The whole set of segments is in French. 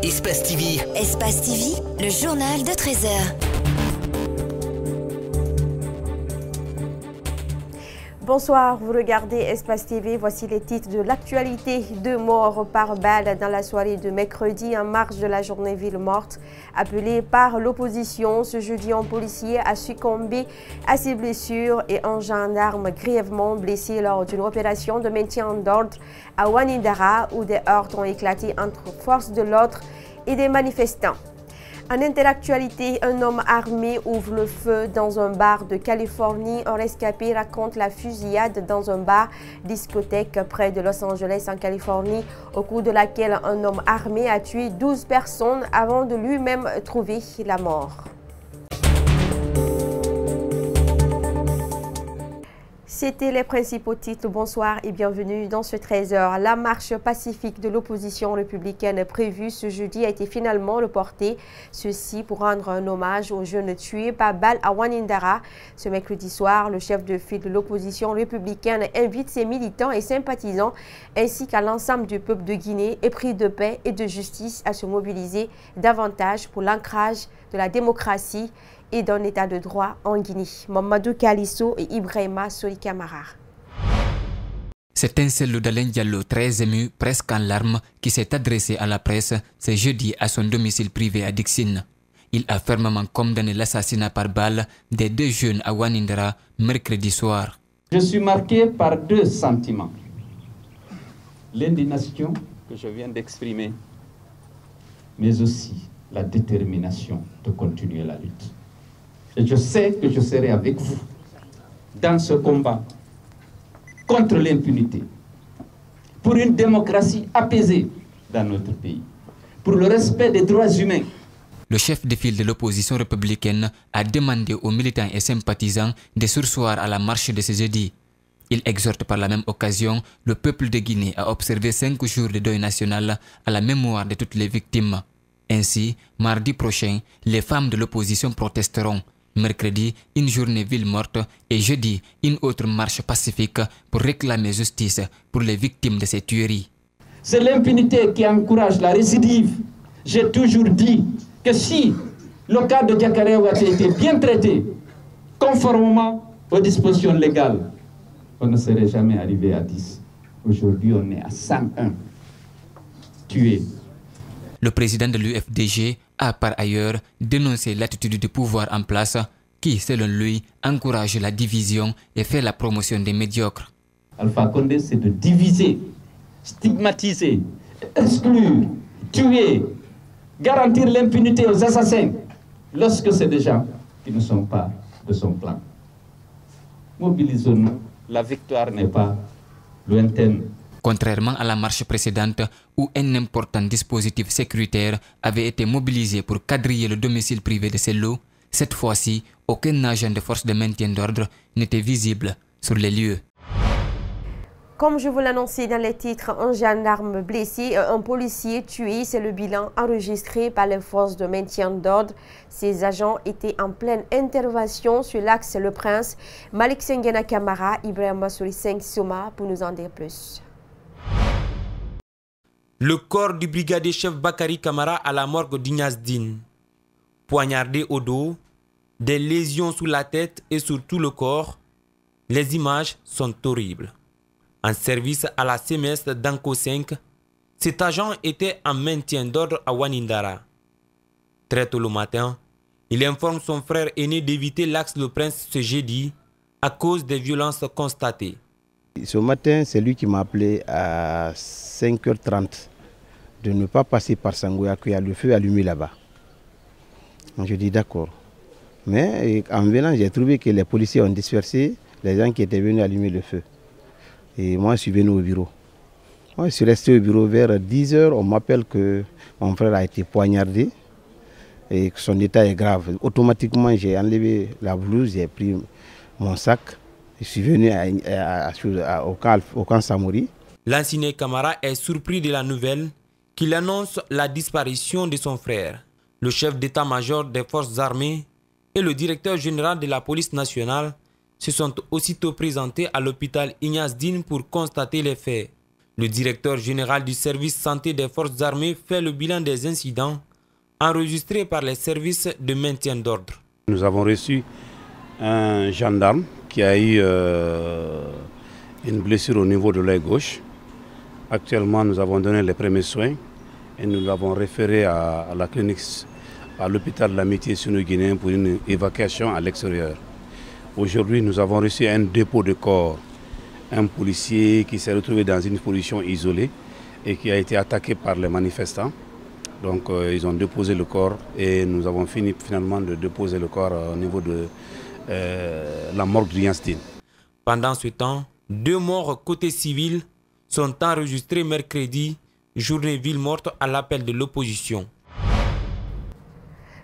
Espace TV. Espace TV, le journal de 13h. Bonsoir, vous regardez Espace TV. Voici les titres de l'actualité. 2 morts par balle dans la soirée de mercredi en marge de la journée ville morte. Appelé par l'opposition, ce jeudi, un policier a succombé à ses blessures et un gendarme grièvement blessé lors d'une opération de maintien d'ordre à Wanindara où des heurts ont éclaté entre forces de l'ordre et des manifestants. En interactualité, un homme armé ouvre le feu dans un bar de Californie. Un rescapé raconte la fusillade dans un bar discothèque près de Los Angeles en Californie, au cours de laquelle un homme armé a tué 12 personnes avant de lui-même trouver la mort. C'était les principaux titres. Bonsoir et bienvenue dans ce 13h. La marche pacifique de l'opposition républicaine prévue ce jeudi a été finalement reportée. Ceci pour rendre un hommage aux jeunes tués par balle à Wanindara. Ce mercredi soir, le chef de file de l'opposition républicaine invite ses militants et sympathisants ainsi qu'à l'ensemble du peuple de Guinée épris de paix et de justice à se mobiliser davantage pour l'ancrage de la démocratie et d'un état de droit en Guinée. Mamadou Kalisso et Ibrahima Soli Camara. C'est un seul d'Alain Diallo, très ému, presque en larmes, qui s'est adressé à la presse ce jeudi à son domicile privé à Dixine. Il a fermement condamné l'assassinat par balle des 2 jeunes à Wanindara mercredi soir. Je suis marqué par 2 sentiments. L'indignation que je viens d'exprimer, mais aussi la détermination de continuer la lutte. Et je sais que je serai avec vous dans ce combat contre l'impunité, pour une démocratie apaisée dans notre pays, pour le respect des droits humains. Le chef de file de l'opposition républicaine a demandé aux militants et sympathisants de surseoir à la marche de ce jeudi. Il exhorte par la même occasion le peuple de Guinée à observer 5 jours de deuil national à la mémoire de toutes les victimes. Ainsi, mardi prochain, les femmes de l'opposition protesteront. Mercredi, une journée ville morte et jeudi, une autre marche pacifique pour réclamer justice pour les victimes de ces tueries. C'est l'impunité qui encourage la récidive. J'ai toujours dit que si le cas de Diakaré a été bien traité, conformément aux dispositions légales, on ne serait jamais arrivé à 10. Aujourd'hui, on est à 101 tués. Le président de l'UFDG a par ailleurs dénoncé l'attitude du pouvoir en place qui, selon lui, encourage la division et fait la promotion des médiocres. Alpha Condé, c'est de diviser, stigmatiser, exclure, tuer, garantir l'impunité aux assassins lorsque c'est des gens qui ne sont pas de son clan. Mobilisons-nous, la victoire n'est pas lointaine. Contrairement à la marche précédente où un important dispositif sécuritaire avait été mobilisé pour quadriller le domicile privé de Sello, cette fois-ci, aucun agent de force de maintien d'ordre n'était visible sur les lieux. Comme je vous l'annonçais dans les titres, un gendarme blessé et un policier tué, c'est le bilan enregistré par les forces de maintien d'ordre. Ces agents étaient en pleine intervention sur l'axe Le Prince. Malik Sengena Camara, Ibrahima Soli Soma pour nous en dire plus. Le corps du brigadier chef Bakary Camara à la morgue d'Ignazdine. Poignardé au dos, des lésions sous la tête et sur tout le corps, les images sont horribles. En service à la CMS d'Anko 5, cet agent était en maintien d'ordre à Wanindara. Très tôt le matin, il informe son frère aîné d'éviter l'axe Le Prince ce jeudi à cause des violences constatées. Ce matin, c'est lui qui m'a appelé à 5h30 de ne pas passer par Sangoya, qu'il y a le feu allumé là-bas. Je dis d'accord. Mais en venant, j'ai trouvé que les policiers ont dispersé les gens qui étaient venus allumer le feu. Et moi, je suis venu au bureau. Moi, je suis resté au bureau vers 10h. On m'appelle que mon frère a été poignardé et que son état est grave. Automatiquement, j'ai enlevé la blouse, j'ai pris mon sac. Je suis venu au camp Samori. L'ancien Camara est surpris de la nouvelle qu'il annonce la disparition de son frère. Le chef d'état-major des forces armées et le directeur général de la police nationale se sont aussitôt présentés à l'hôpital Ignazdine pour constater les faits. Le directeur général du service santé des forces armées fait le bilan des incidents enregistrés par les services de maintien d'ordre. Nous avons reçu un gendarme qui a eu une blessure au niveau de l'œil gauche. Actuellement, nous avons donné les premiers soins et nous l'avons référé à la clinique, à l'hôpital de l'Amitié sino-guinéen pour une évacuation à l'extérieur. Aujourd'hui, nous avons reçu un dépôt de corps, un policier qui s'est retrouvé dans une position isolée et qui a été attaqué par les manifestants. Donc ils ont déposé le corps et nous avons fini finalement de déposer le corps au niveau de la morgue de Yansdine. Pendant ce temps, 2 morts côté civil sont enregistrés mercredi, journée ville morte à l'appel de l'opposition.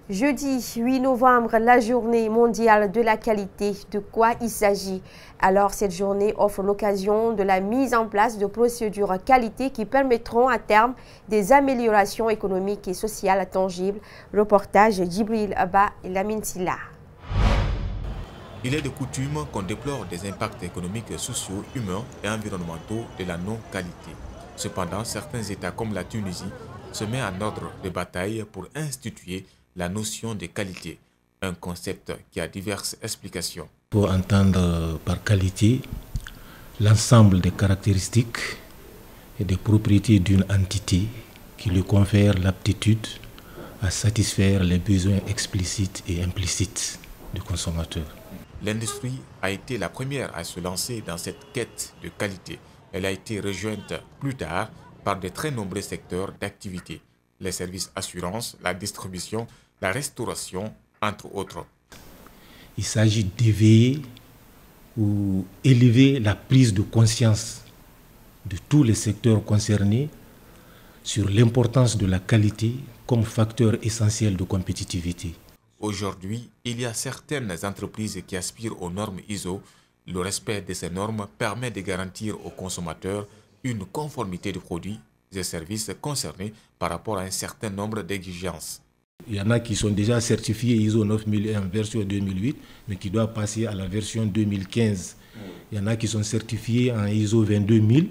Jeudi 8 novembre, la journée mondiale de la qualité. De quoi il s'agit? Alors, cette journée offre l'occasion de la mise en place de procédures qualité qui permettront à terme des améliorations économiques et sociales tangibles. Reportage Djibril Abba et Lamine Silla. Il est de coutume qu'on déplore des impacts économiques, sociaux, humains et environnementaux de la non-qualité. Cependant, certains États comme la Tunisie se mettent en ordre de bataille pour instituer la notion de qualité, un concept qui a diverses explications. Pour entendre par qualité l'ensemble des caractéristiques et des propriétés d'une entité qui lui confère l'aptitude à satisfaire les besoins explicites et implicites du consommateur. L'industrie a été la première à se lancer dans cette quête de qualité. Elle a été rejointe plus tard par de très nombreux secteurs d'activité. Les services assurances, la distribution, la restauration, entre autres. Il s'agit d'éveiller ou élever la prise de conscience de tous les secteurs concernés sur l'importance de la qualité comme facteur essentiel de compétitivité. Aujourd'hui, il y a certaines entreprises qui aspirent aux normes ISO. Le respect de ces normes permet de garantir aux consommateurs une conformité de produits et services concernés par rapport à un certain nombre d'exigences. Il y en a qui sont déjà certifiés ISO 9001 version 2008, mais qui doivent passer à la version 2015. Il y en a qui sont certifiés en ISO 22000.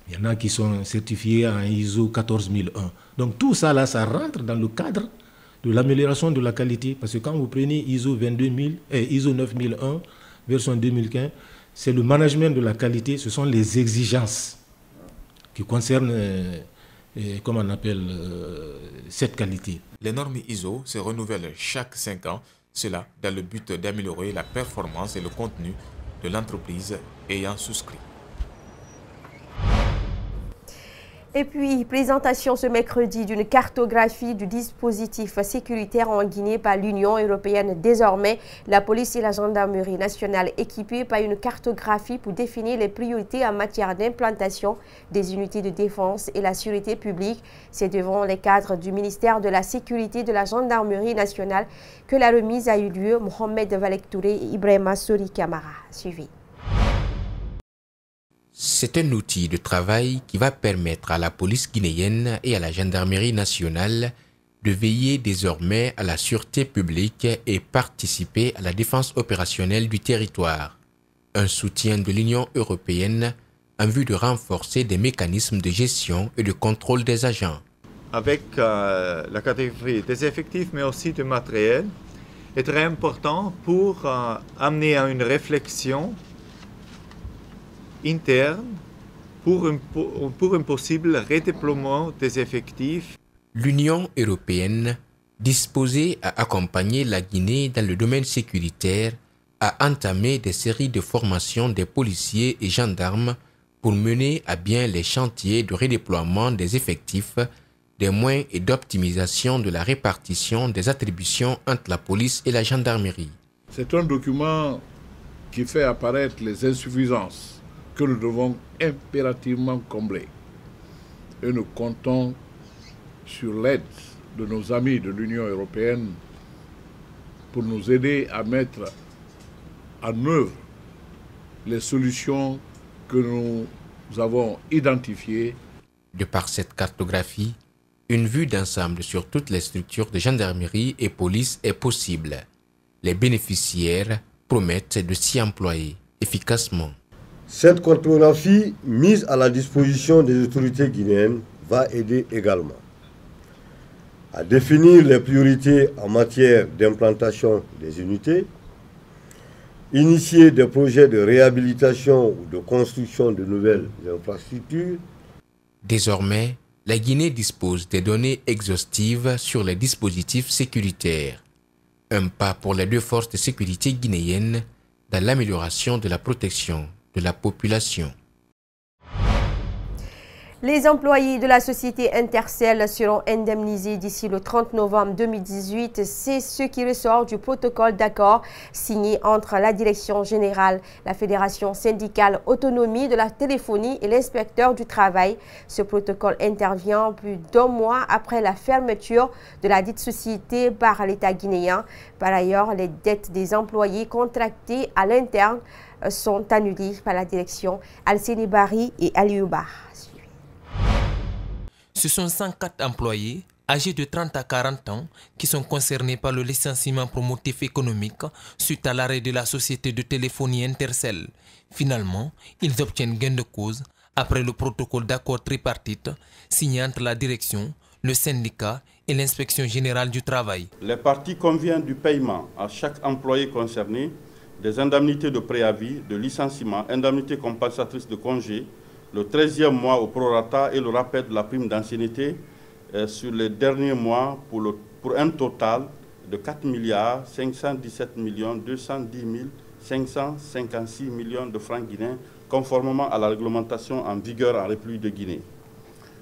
Il y en a qui sont certifiés en ISO 14001. Donc tout ça, là, ça rentre dans le cadre de l'amélioration de la qualité. Parce que quand vous prenez ISO 9001 version 2015, c'est le management de la qualité, ce sont les exigences qui concernent, comment on appelle, cette qualité. Les normes ISO se renouvellent chaque 5 ans, cela dans le but d'améliorer la performance et le contenu de l'entreprise ayant souscrit. Et puis, présentation ce mercredi d'une cartographie du dispositif sécuritaire en Guinée par l'Union européenne. Désormais, la police et la gendarmerie nationale équipées par une cartographie pour définir les priorités en matière d'implantation des unités de défense et la sécurité publique. C'est devant les cadres du ministère de la Sécurité de la gendarmerie nationale que la remise a eu lieu. Mohamed Valek Touré et Ibrahima Sori Kamara. Suivi. C'est un outil de travail qui va permettre à la police guinéenne et à la gendarmerie nationale de veiller désormais à la sûreté publique et participer à la défense opérationnelle du territoire. Un soutien de l'Union européenne en vue de renforcer des mécanismes de gestion et de contrôle des agents. Avec la catégorie des effectifs mais aussi du matériel est très important pour amener à une réflexion interne pour un possible redéploiement des effectifs. L'Union européenne, disposée à accompagner la Guinée dans le domaine sécuritaire, a entamé des séries de formations des policiers et gendarmes pour mener à bien les chantiers de redéploiement des effectifs, des moyens et d'optimisation de la répartition des attributions entre la police et la gendarmerie. C'est un document qui fait apparaître les insuffisances que nous devons impérativement combler. Et nous comptons sur l'aide de nos amis de l'Union européenne pour nous aider à mettre en œuvre les solutions que nous avons identifiées. De par cette cartographie, une vue d'ensemble sur toutes les structures de gendarmerie et police est possible. Les bénéficiaires promettent de s'y employer efficacement. Cette cartographie mise à la disposition des autorités guinéennes va aider également à définir les priorités en matière d'implantation des unités, initier des projets de réhabilitation ou de construction de nouvelles infrastructures. Désormais, la Guinée dispose des données exhaustives sur les dispositifs sécuritaires. Un pas pour les deux forces de sécurité guinéennes dans l'amélioration de la protection de la population. Les employés de la société Intercell seront indemnisés d'ici le 30 novembre 2018. C'est ce qui ressort du protocole d'accord signé entre la Direction générale, la Fédération syndicale autonomie de la téléphonie et l'inspecteur du travail. Ce protocole intervient plus d'1 mois après la fermeture de la dite société par l'État guinéen. Par ailleurs, les dettes des employés contractées à l'interne sont annulées par la direction. Alcéné Bari et Aliouba. Ce sont 104 employés âgés de 30 à 40 ans qui sont concernés par le licenciement pour motif économique suite à l'arrêt de la société de téléphonie Intercell. Finalement, ils obtiennent gain de cause après le protocole d'accord tripartite signé entre la direction, le syndicat et l'inspection générale du travail. Les parties conviennent du paiement à chaque employé concerné des indemnités de préavis, de licenciement, indemnités compensatrices de congé, le 13e mois au prorata et le rappel de la prime d'ancienneté sur les derniers mois pour un total de 4 517 210 556 millions de francs guinéens, conformément à la réglementation en vigueur en République de Guinée.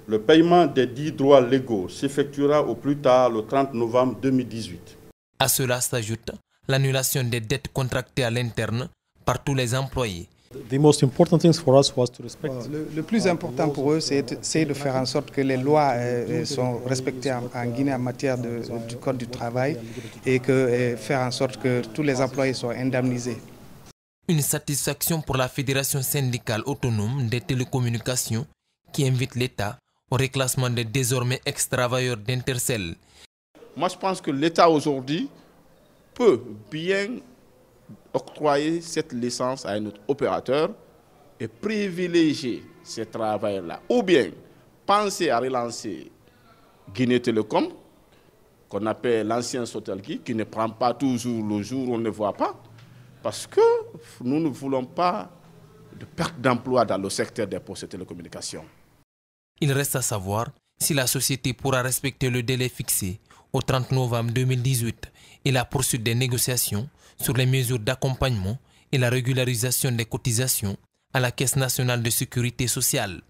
Le paiement des dits droits légaux s'effectuera au plus tard le 30 novembre 2018. À cela s'ajoute l'annulation des dettes contractées à l'interne par tous les employés. Le plus important pour eux, c'est de faire en sorte que les lois sont respectées en Guinée en matière du Code du travail et que faire en sorte que tous les employés soient indemnisés. Une satisfaction pour la Fédération syndicale autonome des télécommunications qui invite l'État au reclassement des désormais ex-travailleurs d'Intercell. Moi, je pense que l'État aujourd'hui peut bien octroyer cette licence à un autre opérateur et privilégier ces travailleurs-là. Ou bien penser à relancer Guinée Télécom, qu'on appelle l'ancien Sotelki, qui ne prend pas toujours le jour où on ne voit pas, parce que nous ne voulons pas de perte d'emploi dans le secteur des postes de télécommunications. Il reste à savoir si la société pourra respecter le délai fixé au 30 novembre 2018 et la poursuite des négociations sur les mesures d'accompagnement et la régularisation des cotisations à la Caisse nationale de sécurité sociale.